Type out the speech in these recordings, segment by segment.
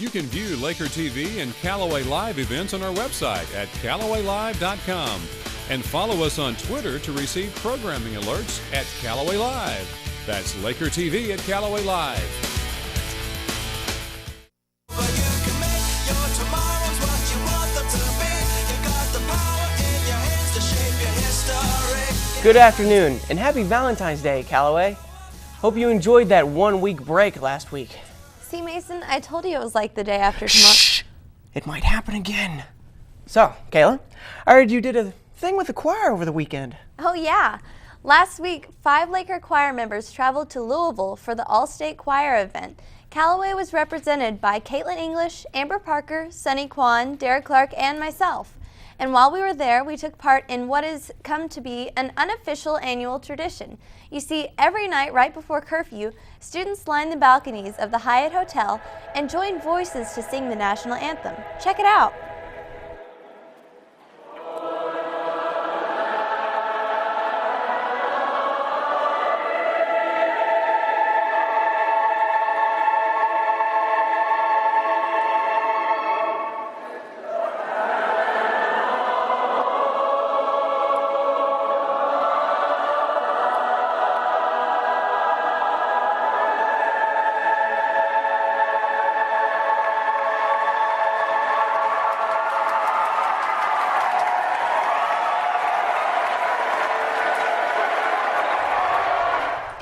You can view Laker TV and Calloway Live events on our website at CallowayLive.com and follow us on Twitter to receive programming alerts at Calloway Live. That's Laker TV at Calloway Live. Good afternoon and happy Valentine's Day, Calloway. Hope you enjoyed that 1 week break last week. See, Mason, I told you it was like the day after tomorrow. Shh! It might happen again. So, Kayla, I heard you did a thing with the choir over the weekend. Oh, yeah. Last week, 5 Laker choir members traveled to Louisville for the All-State Choir event. Calloway was represented by Caitlin English, Amber Parker, Sunny Kwan, Derek Clark, and myself. And while we were there, we took part in what has come to be an unofficial annual tradition. You see, every night right before curfew, students line the balconies of the Hyatt Hotel and join voices to sing the national anthem. Check it out.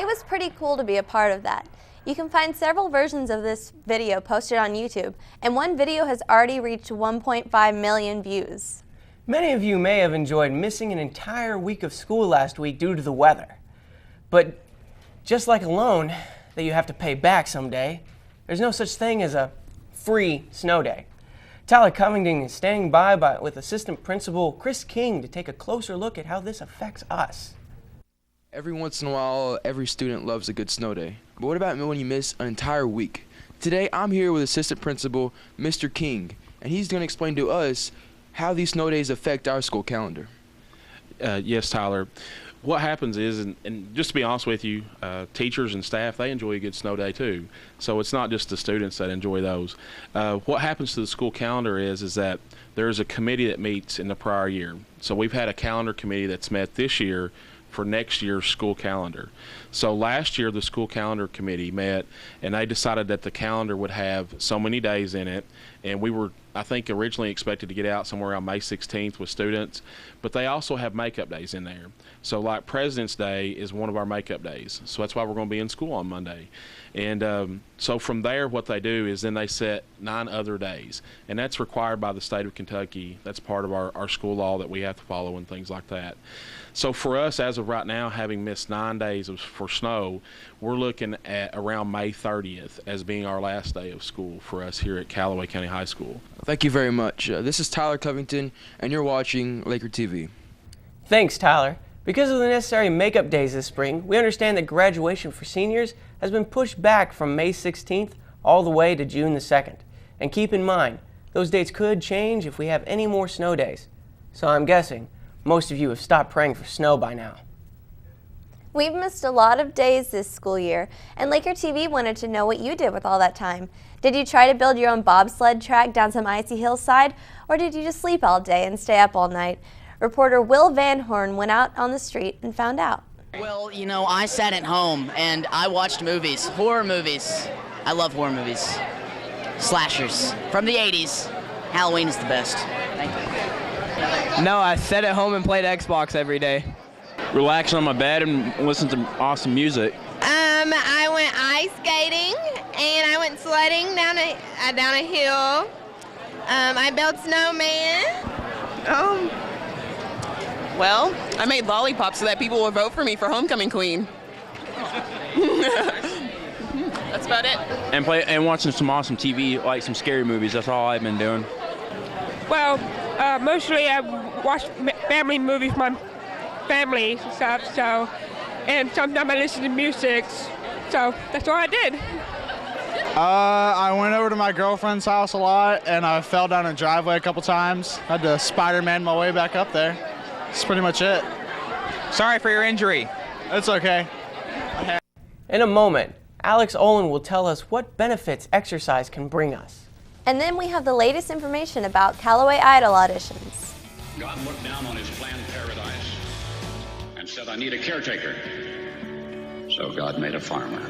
It was pretty cool to be a part of that. You can find several versions of this video posted on YouTube, and one video has already reached 1.5 million views. Many of you may have enjoyed missing an entire week of school last week due to the weather. But just like a loan that you have to pay back someday, there's no such thing as a free snow day. Tyler Covington is standing by with Assistant Principal Chris King to take a closer look at how this affects us. Every once in a while, every student loves a good snow day. But what about when you miss an entire week? Today, I'm here with Assistant Principal Mr. King, and he's going to explain to us how these snow days affect our school calendar. Yes, Tyler. What happens is, and just to be honest with you, teachers and staff, they enjoy a good snow day too. So it's not just the students that enjoy those. What happens to the school calendar is that there's a committee that meets in the prior year. So we've had a calendar committee that's met this year for next year's school calendar. So last year the school calendar committee met and they decided that the calendar would have so many days in it, and we were, I think, originally expected to get out somewhere around May 16th with students, but they also have makeup days in there. So like President's Day is one of our makeup days, so that's why we're going to be in school on Monday. And so from there what they do is then they set 9 other days, and that's required by the state of Kentucky. That's part of our school law that we have to follow and things like that. So for us, as of right now, having missed 9 days for snow, we're looking at around May 30th as being our last day of school for us here at Calloway County High School. Thank you very much. This is Tyler Covington, and you're watching Laker TV. Thanks, Tyler. Because of the necessary makeup days this spring, we understand that graduation for seniors has been pushed back from May 16th all the way to June the 2nd. And keep in mind, those dates could change if we have any more snow days. So I'm guessing most of you have stopped praying for snow by now. We've missed a lot of days this school year, and Laker TV wanted to know what you did with all that time. Did you try to build your own bobsled track down some icy hillside, or did you just sleep all day and stay up all night? Reporter Will Van Horn went out on the street and found out. Well, you know, I sat at home and I watched movies, horror movies. I love horror movies. Slashers from the 80s. Halloween is the best. Thank you. No, I sat at home and played Xbox every day. Relax on my bed and listen to awesome music. I went ice skating and I went sledding down a hill. I built snowman. Well, I made lollipops so that people would vote for me for homecoming queen. That's about it. And watching some awesome TV, like some scary movies. That's all I've been doing. Well, mostly I watch family movies with my family and stuff, so, and sometimes I listen to music, so that's all I did. I went over to my girlfriend's house a lot, and I fell down a driveway a couple times. Had to Spider-Man my way back up there. That's pretty much it. Sorry for your injury. It's okay. In a moment, Alex Olin will tell us what benefits exercise can bring us. And then we have the latest information about Callaway Idol auditions. God looked down on his planned paradise and said, I need a caretaker. So God made a farmer.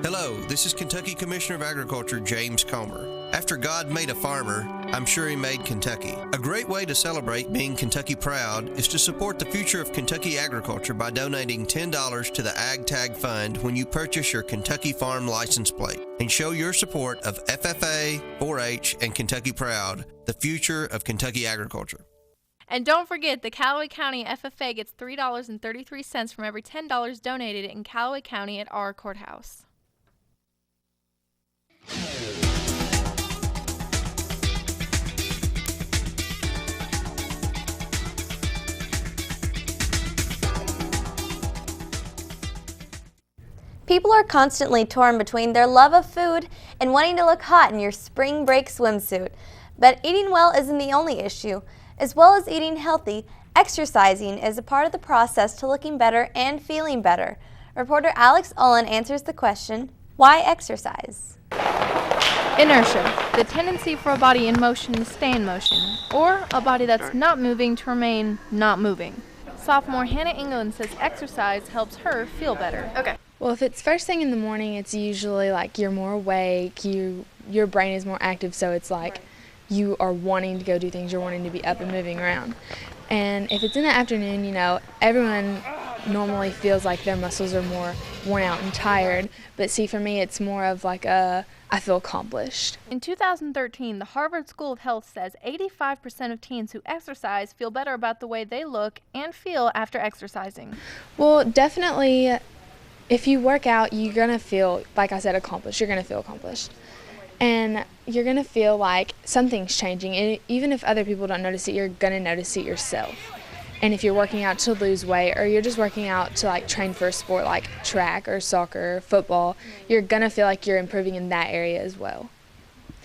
Hello, this is Kentucky Commissioner of Agriculture James Comer. After God made a farmer, I'm sure he made Kentucky. A great way to celebrate being Kentucky proud is to support the future of Kentucky agriculture by donating $10 to the Ag Tag Fund when you purchase your Kentucky Farm license plate, and show your support of FFA, 4-H, and Kentucky Proud, the future of Kentucky agriculture. And don't forget, the Calloway County FFA gets $3.33 from every $10 donated in Calloway County at our courthouse. People are constantly torn between their love of food and wanting to look hot in your spring break swimsuit. But eating well isn't the only issue. As well as eating healthy, exercising is a part of the process to looking better and feeling better. Reporter Alex Olin answers the question, why exercise? Inertia, the tendency for a body in motion to stay in motion, or a body that's not moving to remain not moving. Sophomore Hannah England says exercise helps her feel better. Okay. Well, if it's first thing in the morning, it's usually like you're more awake, your brain is more active, so it's like you are wanting to go do things, you're wanting to be up and moving around. And if it's in the afternoon, you know, everyone normally feels like their muscles are more worn out and tired, but see, for me, it's more of like I feel accomplished. In 2013, the Harvard School of Health says 85% of teens who exercise feel better about the way they look and feel after exercising. Well, definitely, if you work out, you're going to feel, like I said, accomplished. You're going to feel accomplished. And you're going to feel like something's changing. And even if other people don't notice it, you're going to notice it yourself. And if you're working out to lose weight, or you're just working out to like train for a sport like track or soccer or football, you're going to feel like you're improving in that area as well.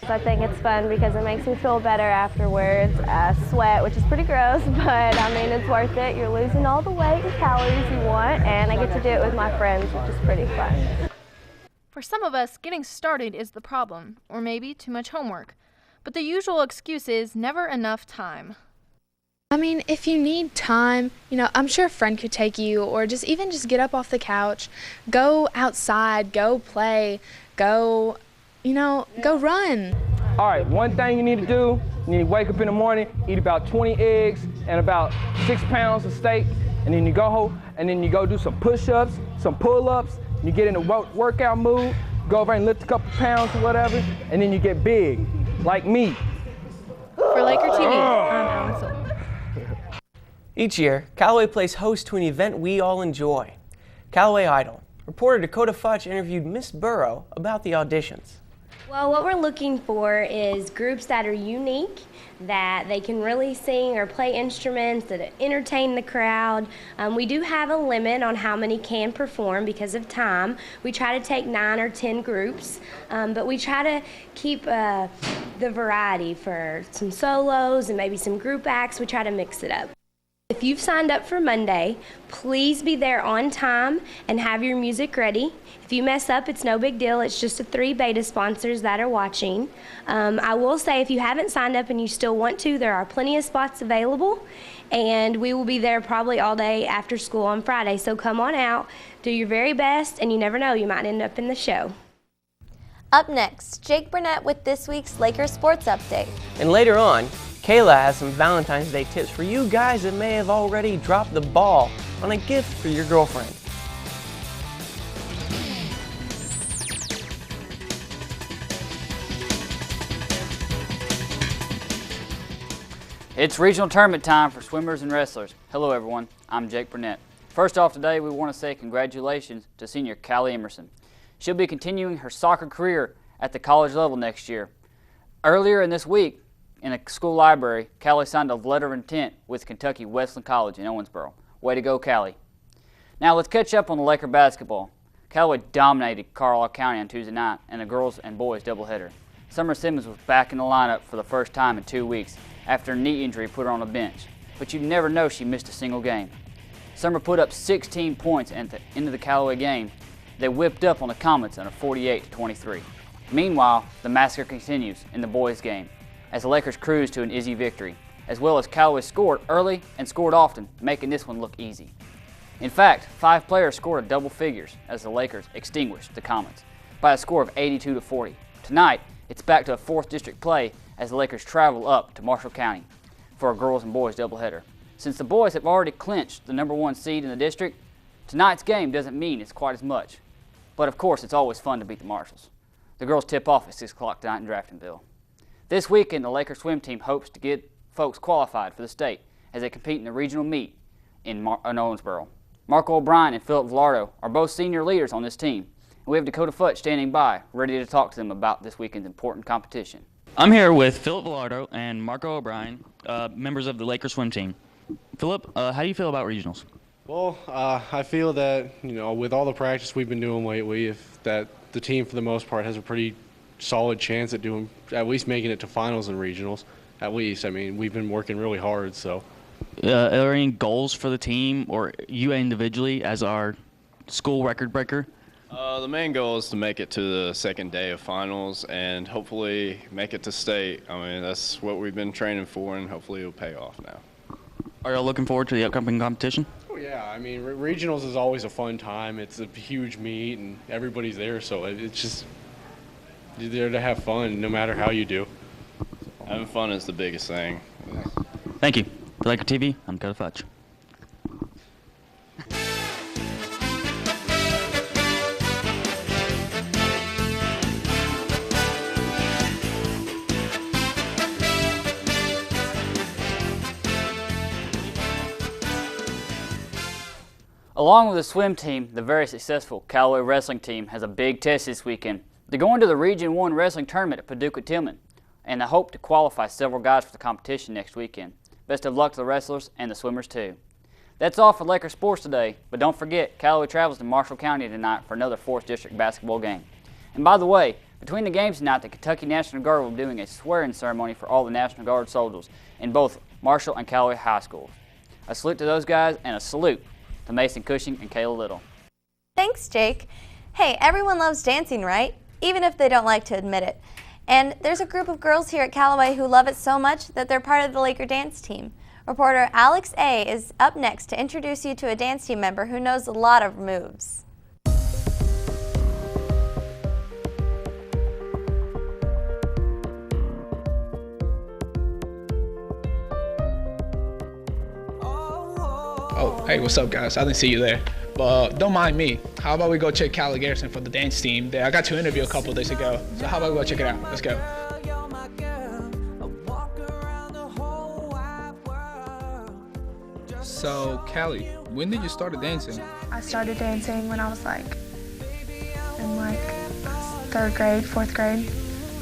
I think it's fun because it makes me feel better afterwards. I sweat, which is pretty gross, but I mean, it's worth it. You're losing all the weight and calories you want, and I get to do it with my friends, which is pretty fun. For some of us, getting started is the problem, or maybe too much homework. But the usual excuse is never enough time. I mean, if you need time, you know, I'm sure a friend could take you, or just get up off the couch, go outside, go play, go run. All right, one thing you need to do, you need to wake up in the morning, eat about 20 eggs and about 6 pounds of steak, and then you go home, and then you go do some push-ups, some pull-ups, you get in a workout mood, go over and lift a couple pounds or whatever, and then you get big, like me. For LakerTV, I'm Alex Olin. Each year, Callaway plays host to an event we all enjoy, Callaway Idol. Reporter Dakota Futch interviewed Miss Burrow about the auditions. Well, what we're looking for is groups that are unique, that they can really sing or play instruments, that entertain the crowd. We do have a limit on how many can perform because of time. We try to take 9 or 10 groups, but we try to keep the variety for some solos and maybe some group acts. We try to mix it up. If you've signed up for Monday, please be there on time and have your music ready. If you mess up, it's no big deal. It's just the 3 beta sponsors that are watching. I will say, if you haven't signed up and you still want to, there are plenty of spots available, and we will be there probably all day after school on Friday. So come on out, do your very best, and you never know, you might end up in the show. Up next, Jake Burnett with this week's Lakers Sports Update. And later on, Kayla has some Valentine's Day tips for you guys that may have already dropped the ball on a gift for your girlfriend. It's regional tournament time for swimmers and wrestlers. Hello everyone, I'm Jake Burnett. First off today, we want to say congratulations to senior Callie Emerson. She'll be continuing her soccer career at the college level next year. Earlier in this week, in a school library, Callie signed a letter of intent with Kentucky Wesleyan College in Owensboro. Way to go, Callie. Now let's catch up on the Laker basketball. Callaway dominated Calloway County on Tuesday night in a girls and boys doubleheader. Summer Simmons was back in the lineup for the first time in 2 weeks after a knee injury put her on the bench, but you'd never know she missed a single game. Summer put up 16 points at the end of the Callaway game. They whipped up on the Comets on a 48-23. Meanwhile, the massacre continues in the boys' game as the Lakers cruise to an easy victory, as well as Calloway scored early and scored often, making this one look easy. In fact, 5 players scored double figures as the Lakers extinguished the Comets by a score of 82-40. Tonight, it's back to a 4th district play as the Lakers travel up to Marshall County for a girls and boys doubleheader. Since the boys have already clinched the #1 seed in the district, tonight's game doesn't mean it's quite as much. But of course, it's always fun to beat the Marshalls. The girls tip off at 6 o'clock tonight in Draftonville. This weekend, the Lakers swim team hopes to get folks qualified for the state as they compete in the regional meet in Owensboro. Marco O'Brien and Philip Villardo are both senior leaders on this team. And we have Dakota Futch standing by, ready to talk to them about this weekend's important competition. I'm here with Philip Villardo and Marco O'Brien, members of the Lakers swim team. Philip, how do you feel about regionals? Well, I feel that, with all the practice we've been doing lately, that the team for the most part has a pretty solid chance at least making it to finals and regionals. At least, I mean, we've been working really hard, so. Are there any goals for the team or you individually as our school record breaker? The main goal is to make it to the second day of finals and hopefully make it to state. I mean, that's what we've been training for, and hopefully it'll pay off now. Are y'all looking forward to the upcoming competition? Oh, yeah. I mean, regionals is always a fun time. It's a huge meet, and everybody's there, so it's just you're there to have fun no matter how you do. Having fun is the biggest thing. Thank you. For LakerTV, I'm Dakota Futch. Along with the swim team, the very successful Calloway wrestling team has a big test this weekend. They're going to the Region 1 wrestling tournament at Paducah-Tillman, and they hope to qualify several guys for the competition next weekend. Best of luck to the wrestlers and the swimmers too. That's all for Laker Sports today, but don't forget, Calloway travels to Marshall County tonight for another 4th District basketball game. And by the way, between the games tonight, the Kentucky National Guard will be doing a swearing ceremony for all the National Guard soldiers in both Marshall and Calloway High Schools. A salute to those guys and a salute to Mason Cushing and Kayla Little. Thanks, Jake. Hey, everyone loves dancing, right? Even if they don't like to admit it. And there's a group of girls here at Calloway who love it so much that they're part of the Laker dance team. Reporter Alex A. is up next to introduce you to a dance team member who knows a lot of moves. Oh, hey, what's up, guys? I didn't see you there. But don't mind me. How about we go check Callie Garrison for the dance team? I got to interview a couple days ago. So how about we go check it out? Let's go. So, Callie, when did you start dancing? I started dancing when I was in 3rd grade, 4th grade,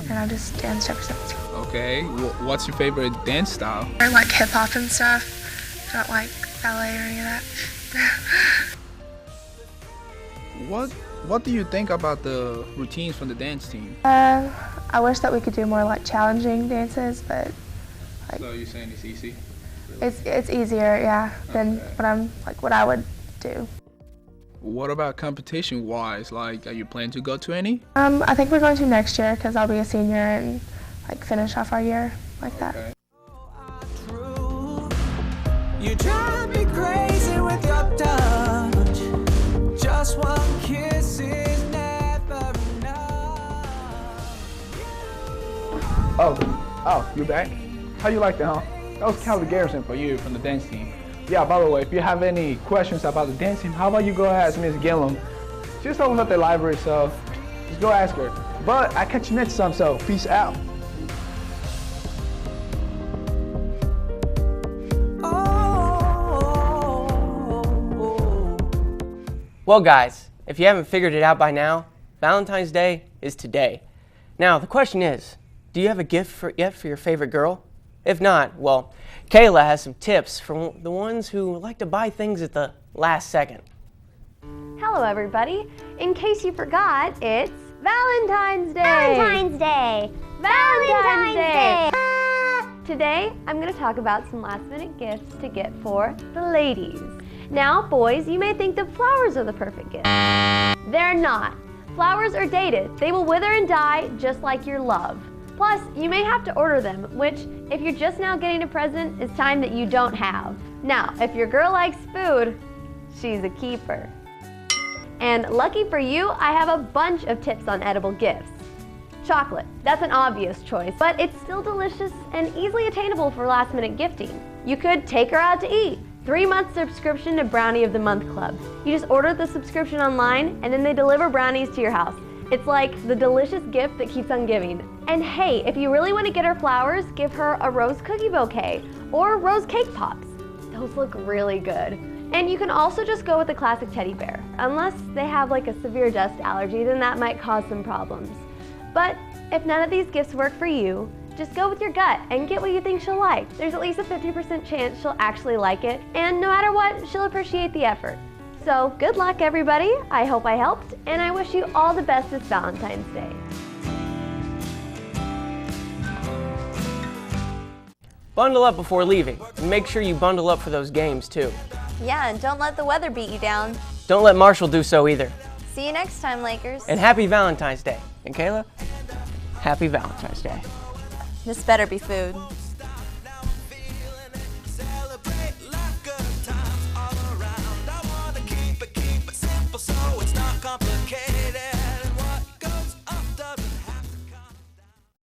and I just danced ever since. Okay, what's your favorite dance style? I like hip hop and stuff. I don't like ballet or any of that. What do you think about the routines from the dance team? I wish that we could do more challenging dances, but so you're saying it's easy? It's easier, yeah, than what I would do. What about competition-wise? Are you planning to go to any? I think we're going to next year because I'll be a senior and finish off our year like that. Okay. You drive me crazy with your touch. Just one kiss is never enough. Oh, you back? How you like that, huh? That was Callie Garrison for you from the dance team. Yeah, by the way, if you have any questions about the dance team, how about you go ask Miss Gillum? She's always at the library, so just go ask her. But I catch you next time, so peace out. Well, guys, if you haven't figured it out by now, Valentine's Day is today. Now, the question is, do you have a gift yet for your favorite girl? If not, well, Kayla has some tips for the ones who like to buy things at the last second. Hello, everybody. In case you forgot, it's Valentine's Day. Valentine's Day. Valentine's Day. Today, I'm going to talk about some last-minute gifts to get for the ladies. Now, boys, you may think that flowers are the perfect gift. They're not. Flowers are dated. They will wither and die just like your love. Plus, you may have to order them, which, if you're just now getting a present, is time that you don't have. Now, if your girl likes food, she's a keeper. And lucky for you, I have a bunch of tips on edible gifts. Chocolate, that's an obvious choice, but it's still delicious and easily attainable for last-minute gifting. You could take her out to eat. 3-month subscription to Brownie of the Month Club. You just order the subscription online and then they deliver brownies to your house. It's like the delicious gift that keeps on giving. And hey, if you really want to get her flowers, give her a rose cookie bouquet or rose cake pops. Those look really good. And you can also just go with the classic teddy bear. Unless they have like a severe dust allergy, then that might cause some problems. But if none of these gifts work for you, just go with your gut and get what you think she'll like. There's at least a 50% chance she'll actually like it, and no matter what, she'll appreciate the effort. So good luck, everybody. I hope I helped, and I wish you all the best this Valentine's Day. Bundle up before leaving, and make sure you bundle up for those games too. Yeah, and don't let the weather beat you down. Don't let Marshall do so either. See you next time, Lakers. And happy Valentine's Day. And Kayla, happy Valentine's Day. This better be food.